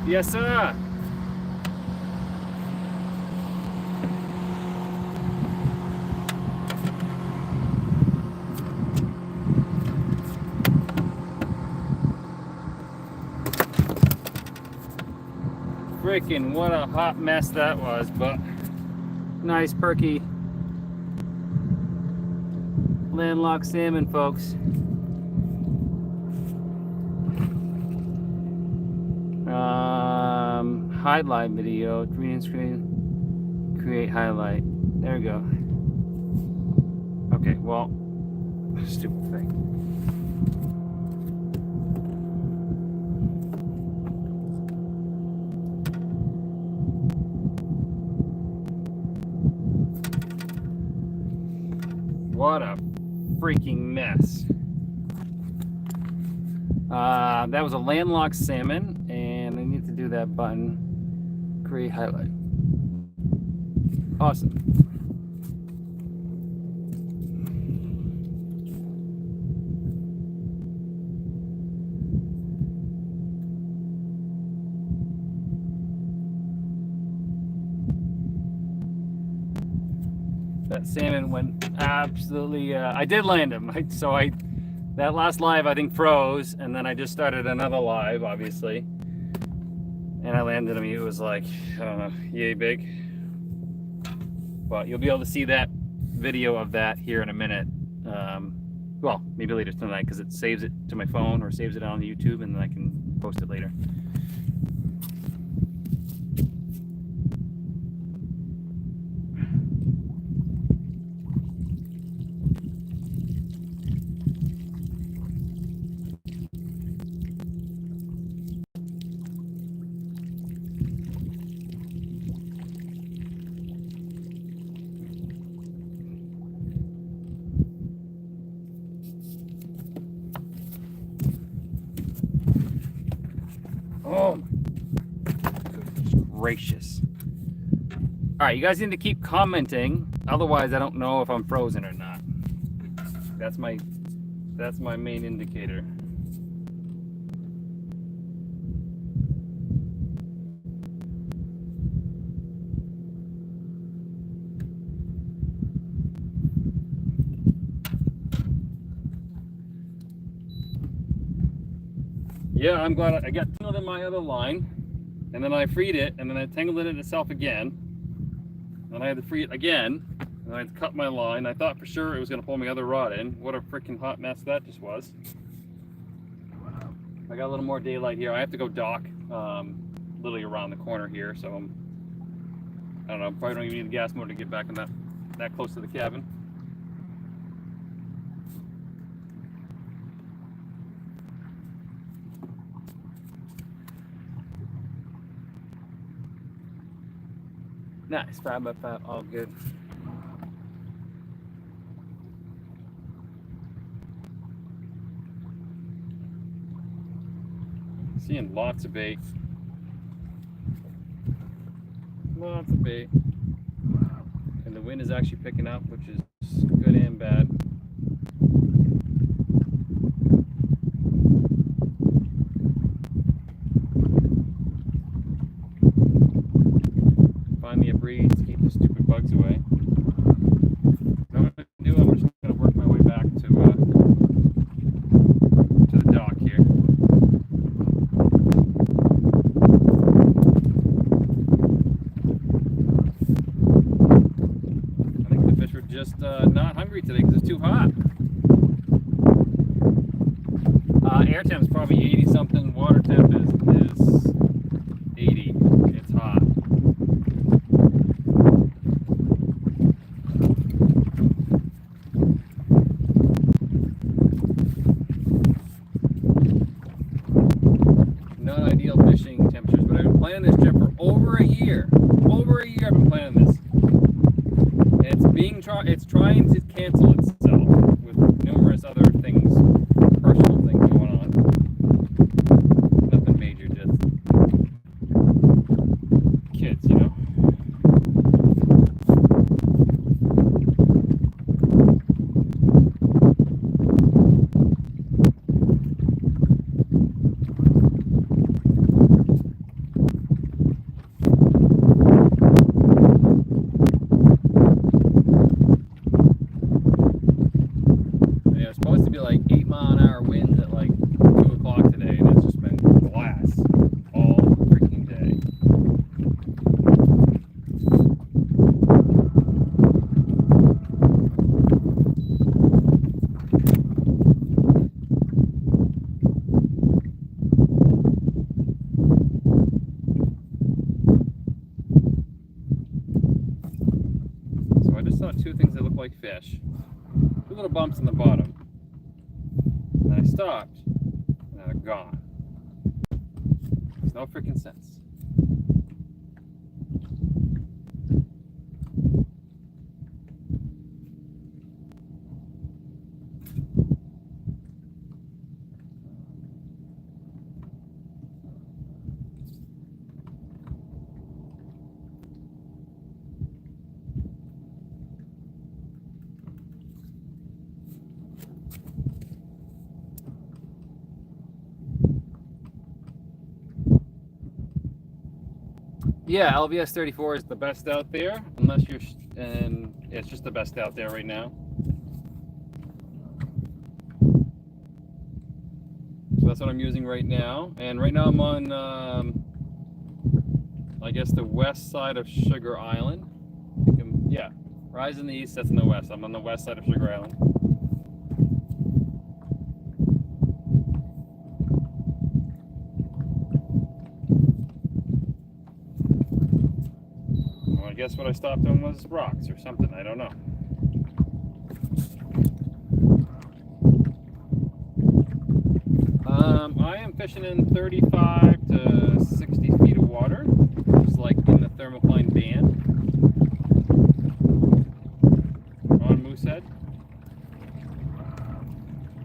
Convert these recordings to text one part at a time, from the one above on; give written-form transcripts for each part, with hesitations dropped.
Yes, sir. Freaking what a hot mess that was, but nice perky landlocked salmon, folks. Highlight video, green screen, create highlight. There we go. Okay, well, stupid thing. What a freaking mess. That was a landlocked salmon, and I need to do that button. Create highlight. Awesome. That salmon went absolutely. I did land him, that last live I think froze, and then I just started another live, obviously, and I landed him. He was like, I don't know, yay big. But you'll be able to see that video of that here in a minute. Well, maybe later tonight, because it saves it to my phone or saves it on YouTube, and then I can post it later. Oh, goodness gracious. All right, you guys need to keep commenting. Otherwise, I don't know if I'm frozen or not. That's my main indicator. Yeah, I'm glad I got tangled in my other line, and then I freed it, and then I tangled it in itself again, and I had to free it again, and I had to cut my line. I thought for sure it was going to pull my other rod in. What a freaking hot mess that just was. I got a little more daylight here. I have to go dock literally around the corner here, so I don't know, probably don't even need a gas motor to get back in that close to the cabin. Nice, 5x5, all good. Seeing lots of bait. Lots of bait. And the wind is actually picking up, which is good and bad. Find me a breeze to keep the stupid bugs away. What I'm going to do, I'm just going to work my way back to the dock here. I think the fish were just not hungry today because it's too hot. Air temp is probably 80 something. Water temp is 80. It's hot. Not ideal fishing temperatures, but I've been planning this trip for over a year. Over a year I've been planning this. It's trying to cancel itself with numerous other things, personal things going on. Nothing major, just kids, you know. like fish. Two little bumps in the bottom. And I stopped, and they're gone. Makes no freaking sense. Yeah, LVS 34 is the best out there, unless you're, and it's just the best out there right now. So that's what I'm using right now, and right now I'm on, I guess the west side of Sugar Island. Yeah, Rise in the east, that's in the west. I'm on the west side of Sugar Island. I guess what I stopped on was rocks or something, I don't know. I am fishing in 35 to 60 feet of water, which is like in the thermocline band on Moosehead.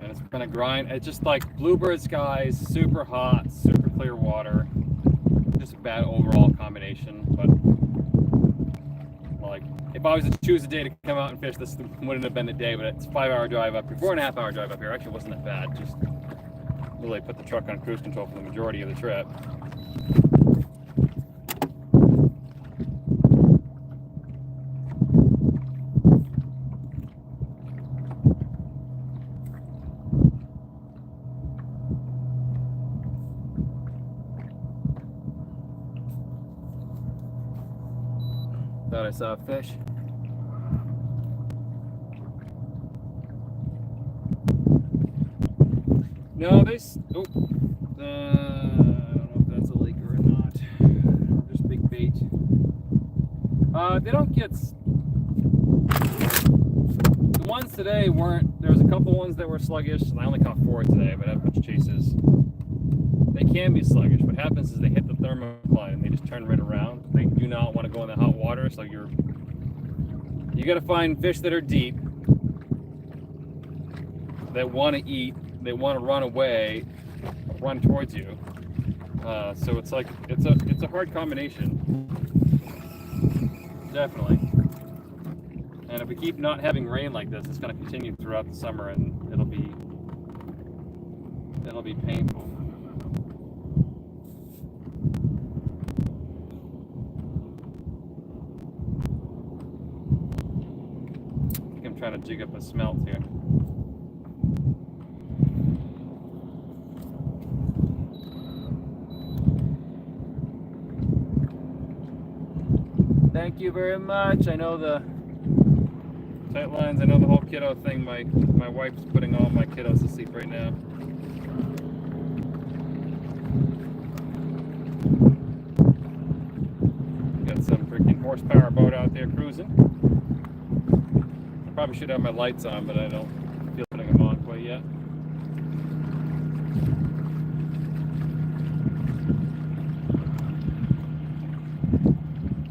And it's been a grind. It's just like bluebird skies, super hot, super clear water. Just a bad overall combination, but like, if I was to choose a day to come out and fish, this wouldn't have been the day, but it's a 5-hour drive up here, 4.5 hour drive up here. Actually, wasn't that bad. Just really put the truck on cruise control for the majority of the trip. Thought I saw a fish. No, I don't know if that's a lake or not. Just big bait. They don't get, the ones today weren't, there was a couple ones that were sluggish, and I only caught 4 today, but I had a bunch of chases. They can be sluggish. What happens is they hit the thermocline and they just turn right around. They do not want to go in the hot water, so you got to find fish that are deep, that want to eat, they want to run away, run towards you. So it's like it's a hard combination, definitely. And if we keep not having rain like this, it's going to continue throughout the summer, and it'll be painful. I think I'm trying to jig up a smelt here. Thank you very much. I know the tight lines, I know the whole kiddo thing. My wife's putting all my kiddos to sleep right now. Got some freaking horsepower boat out there cruising. I probably should have my lights on, but I don't feel putting them on quite yet.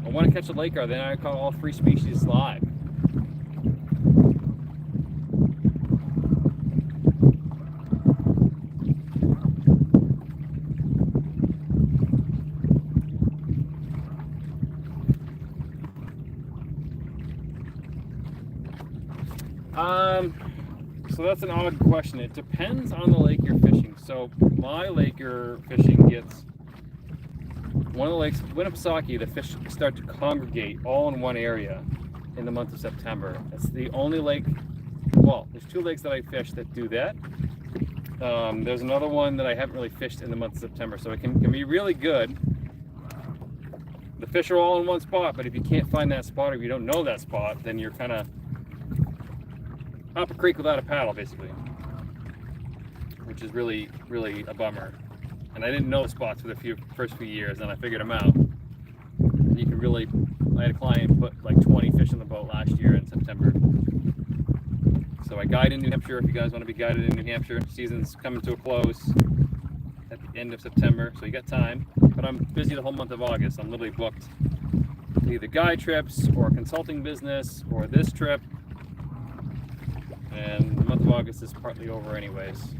I want to catch a laker, then I call all 3 species live. So that's an odd question. It depends on the lake you're fishing. So my lake you're fishing gets, one of the lakes, Winnipesaukee, the fish start to congregate all in one area in the month of September. It's the only lake, well, there's 2 lakes that I fish that do that. There's another one that I haven't really fished in the month of September, so it can be really good. The fish are all in one spot, but if you can't find that spot, or if you don't know that spot, then you're kind of up a creek without a paddle, basically, which is really, really a bummer. And I didn't know spots for the first few years, and I figured them out. And you can really, I had a client put like 20 fish in the boat last year in September. So I guide in New Hampshire. If you guys want to be guided in New Hampshire, season's coming to a close at the end of September, so you got time. But I'm busy the whole month of August. I'm literally booked either guide trips or consulting business or this trip. And the month of August is partly over anyways.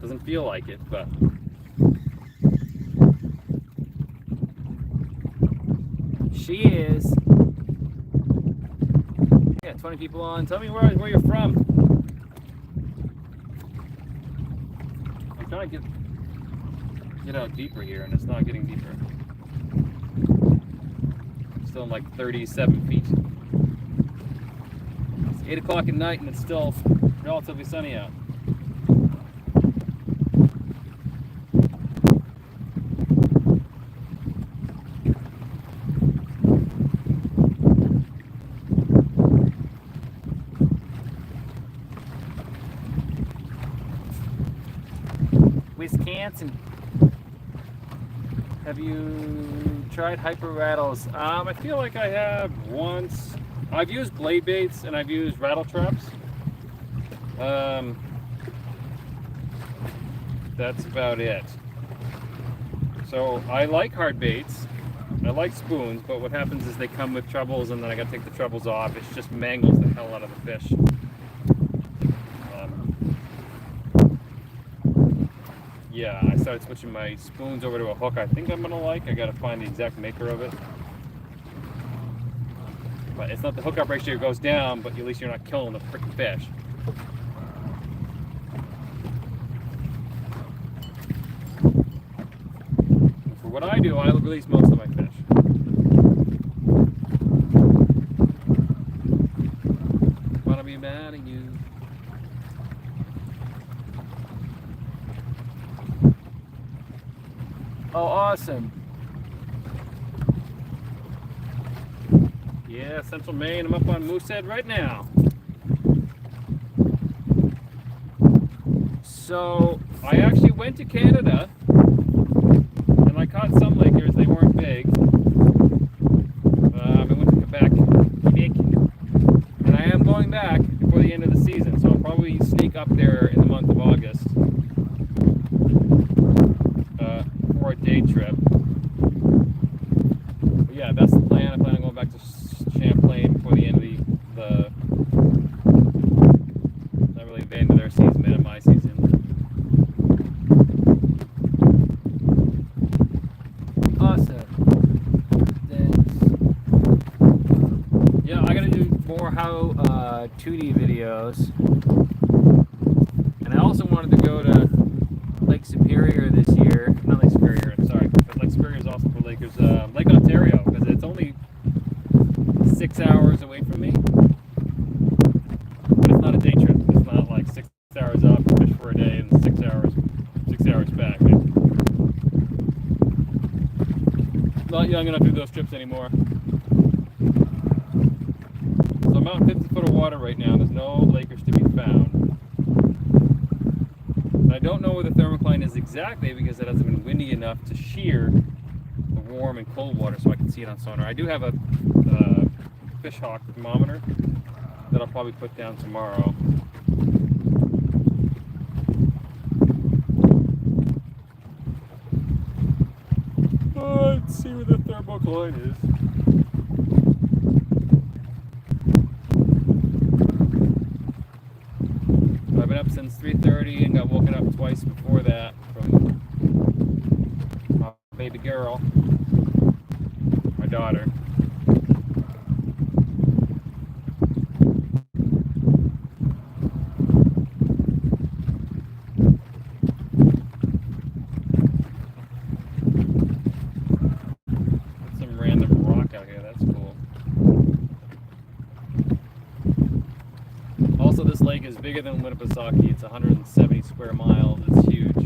Doesn't feel like it, but she is. Yeah, 20 people on. Tell me where you're from. I'm trying to get out deeper here, and it's not getting deeper. I'm still in like 37 feet. It's 8 o'clock at night, and it's still relatively sunny out. Wisconsin. Have you tried hyper rattles? I feel like I have once. I've used blade baits and I've used rattle traps. That's about it. So I like hard baits. I like spoons, but what happens is they come with trebles and then I gotta take the trebles off. It just mangles the hell out of the fish. Yeah, I started switching my spoons over to a hook I think I'm gonna like. I gotta find the exact maker of it. But it's not the hookup ratio goes down, but at least you're not killing the freaking fish. For what I do, I release most of my fish. Wanna be mad at you? Oh, awesome. Yeah, Central Maine. I'm up on Moosehead right now. So, I actually went to Canada, and I caught some Lakers. They weren't big. I went to Quebec, and I am going back before the end of the season, so I'll probably sneak up there in the month of August. For a day trip. But yeah, that's the plan. I plan on going back to Champlain before the end of the not really the end of their season, but my season. Awesome. Thanks. Yeah, I gotta do more how 2D videos. And I also wanted to go to Lake Superior this year. Not Lake Superior, sorry. But Lake Superior is also for Lakers. Lake Ontario, because it's only 6 hours away from me. But it's not a day trip. It's not like 6 hours up, fish for a day, and 6 hours back. Not young enough to do those trips anymore. So I'm out in 50 foot of water right now. There's no Lakers to be found. I don't know where the thermocline is exactly because it hasn't been windy enough to shear the warm and cold water so I can see it on sonar. I do have a fish hawk thermometer that I'll probably put down tomorrow. Let's see where the thermocline is. I've been up since 3:30 and got woken up twice before that from my baby girl, my daughter. Some random rock out here, that's cool. Also, this lake is bigger than Winnipesaukee. It's 170 square miles. It's huge.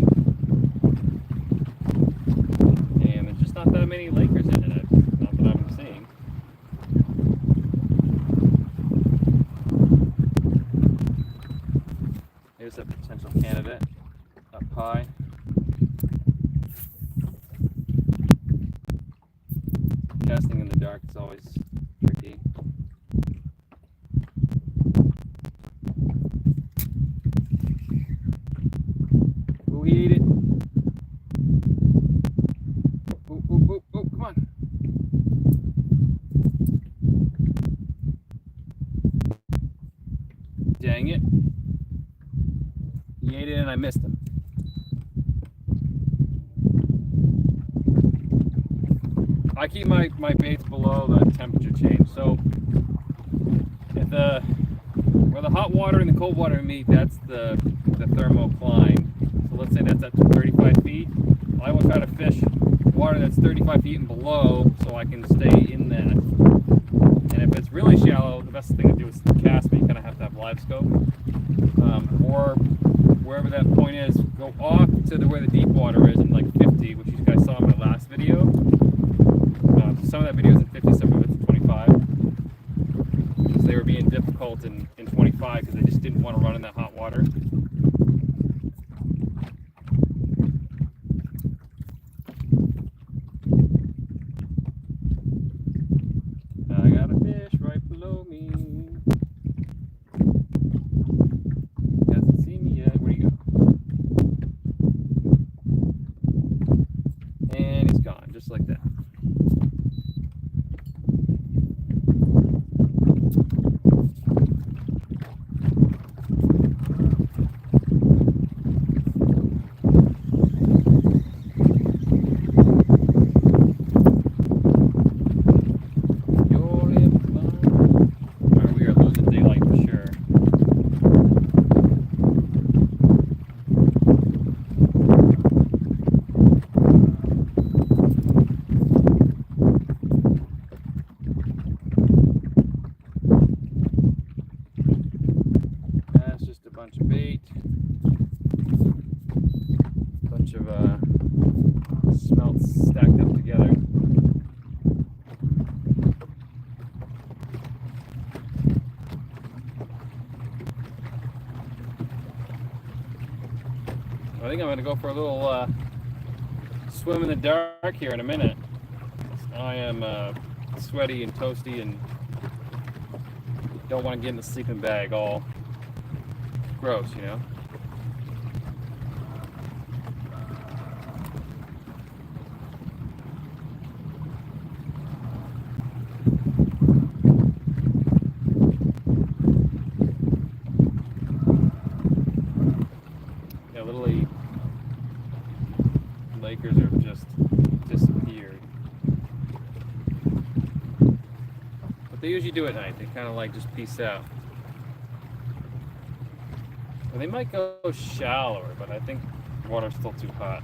And there's just not that many Lakers in it. Not that I'm seeing. Here's a potential candidate up high. Casting in the dark is always tricky. he ate it. Oh, oh, oh, oh, come on. Dang it. He ate it and I missed him. I keep my baits below the temperature change. So if where the hot water and the cold water meet, that's the thermocline. So let's say that's at 35 feet. I will try to fish water that's 35 feet and below so I can stay in that. And if it's really shallow, the best thing to do is cast, but you kind of have to have live scope. Or wherever that point is, go off to where the deep water is in like 50, which you guys saw in my last video. Some of that video is in 50, some of it's in 25. Because they were being difficult in 25 because they just didn't want to run in that hot water. I got a fish right below me. Hasn't seen me yet. Where'd he go? And he's gone, just like that. Bunch of bait, bunch of smelts stacked up together. I think I'm going to go for a little swim in the dark here in a minute. I am sweaty and toasty and don't want to get in the sleeping bag all gross, you know. Yeah, literally, Lakers have just disappeared. But they usually do at night. They kind of like just peace out. They might go shallower, but I think the water's still too hot.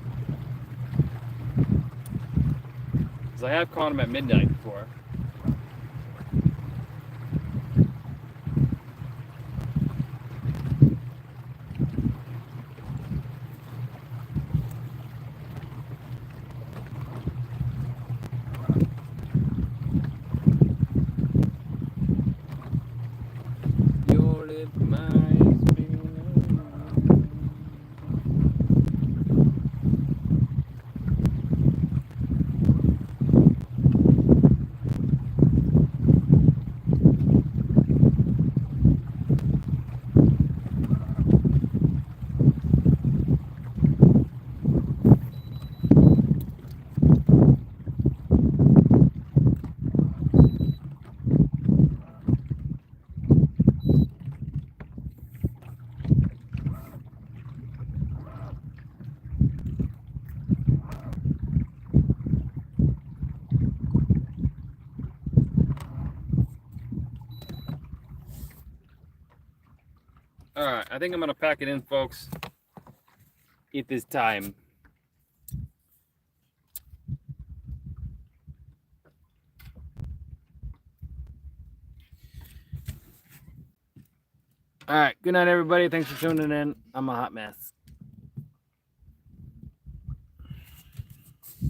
Because I have caught them at midnight before. All right, I think I'm gonna pack it in, folks. It is time. All right, good night, everybody. Thanks for tuning in. I'm a hot mess.